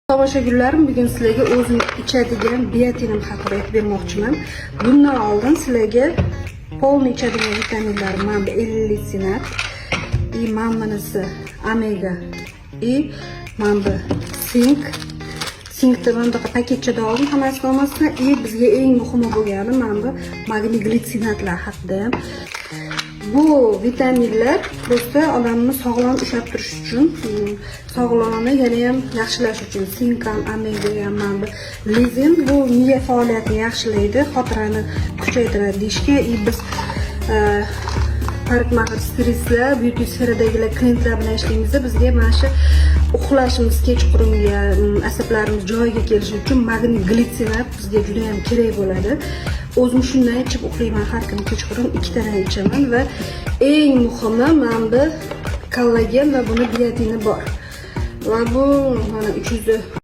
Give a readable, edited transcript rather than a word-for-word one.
Tomoshabinlarim, bugun sizlarga o'zim ichadigan biotinim haqida aytib bermoqchiman. Bundan oldin sizlarga polni ichadigan vitaminlar manba ellisinat, manbanisi omega и manba sink. Sinkni bunday paketchada oldim, hammasidan и bizga eng muhimi bo'lgani manba magniy glitsinatlar haqida ham. Bu vitaminlar prosta odamni sog'lom ushlab turish uchun, sog'lomni yana ham yaxshilash uchun sink ham, omega ham, manba lizin bu miya faoliyatini yaxshilaydi, xotirani kuchaytiradi deyishga, biz parikmaxir stilistlar, beauty sferadagilar klientlar bilan ishlaymizda bizga mana shu uxlashimiz kechqurunga, asablarimiz joyiga kelishi uchun magniy glitsinat bizga juda ham kerak bo'ladi. O'zim shundan ichib uxlayman, har kuni kechqurun 2 tadan ichaman va eng muhimi manba kollagen va buni biotini bor. Va bu mana 300